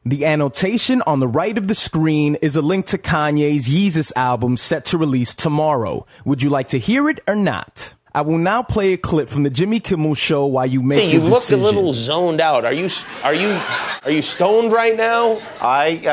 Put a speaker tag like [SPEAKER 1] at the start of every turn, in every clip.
[SPEAKER 1] The annotation on the right of the screen is a link to Kanye's Yeezus album set to release tomorrow. Would you like to hear it or not? I will now play a clip from the Jimmy Kimmel Show while you make your decision.
[SPEAKER 2] See, you look a little zoned out. Are you stoned right now?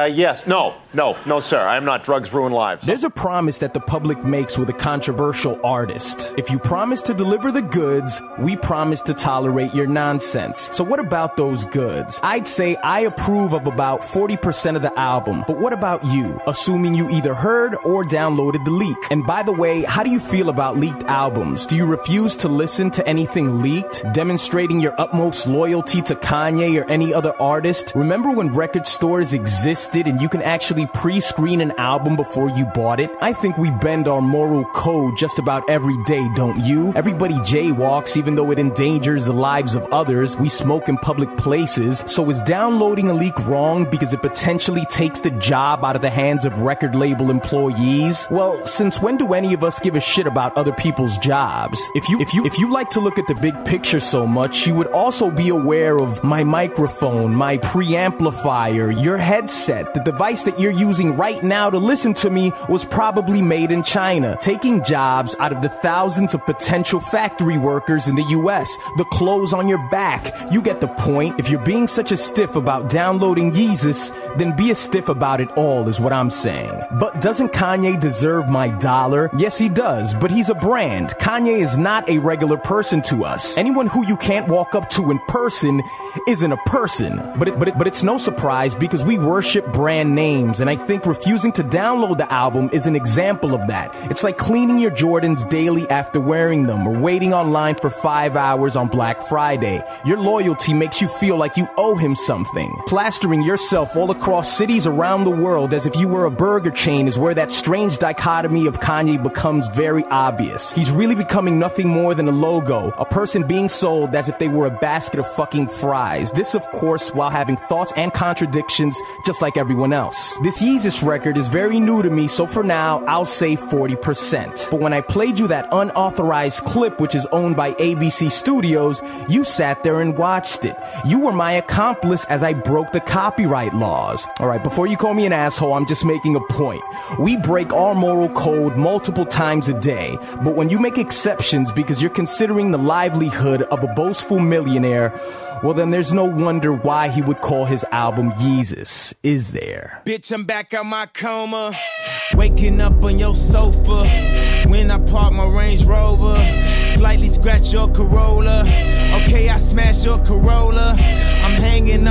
[SPEAKER 3] Yes. No, sir. I'm not. Drugs ruin lives.
[SPEAKER 1] There's a promise that the public makes with a controversial artist. If you promise to deliver the goods, we promise to tolerate your nonsense. So what about those goods? I'd say I approve of about 40% of the album. But what about you? Assuming you either heard or downloaded the leak. And by the way, how do you feel about leaked albums? Do you refuse to listen to anything leaked? Demonstrating your utmost loyalty to Kanye or any other artist? Remember when record stores existed and you can actually pre-screen an album before you bought it? I think we bend our moral code just about every day, don't you? Everybody jaywalks even though it endangers the lives of others. We smoke in public places. So is downloading a leak wrong because it potentially takes the job out of the hands of record label employees? Well, since when do any of us give a shit about other people's jobs? If you like to look at the big picture so much, you would also be aware of my microphone, my preamplifier, your headset. The device that you're using right now to listen to me was probably made in China, taking jobs out of the thousands of potential factory workers in the US. The clothes on your back. You get the point. If you're being such a stiff about downloading Yeezus, then be a stiff about it all is what I'm saying. But doesn't Kanye deserve my dollar? Yes, he does, but he's a brand. Kanye is not a regular person to us. Anyone who you can't walk up to in person isn't a person. But it's no surprise because we worship brand names, and I think refusing to download the album is an example of that. It's like cleaning your Jordans daily after wearing them, or waiting online for 5 hours on Black Friday. Your loyalty makes you feel like you owe him something. Plastering yourself all across cities around the world as if you were a burger chain is where that strange dichotomy of Kanye becomes very obvious. He's really becoming nothing more than a logo, a person being sold as if they were a basket of fucking fries. This, of course, while having thoughts and contradictions just like everyone else. This Yeezus record is very new to me, so for now, I'll say 40%. But when I played you that unauthorized clip, which is owned by ABC Studios, you sat there and watched it. You were my accomplice as I broke the copyright laws. Alright, before you call me an asshole, I'm just making a point. We break our moral code multiple times a day, but when you make exceptions because you're considering the livelihood of a boastful millionaire, well then there's no wonder why he would call his album Yeezus, is there?
[SPEAKER 4] Bitch, I'm back out my coma, waking up on your sofa. When I park my Range Rover, slightly scratch your Corolla. Okay, I smash your Corolla. I'm hanging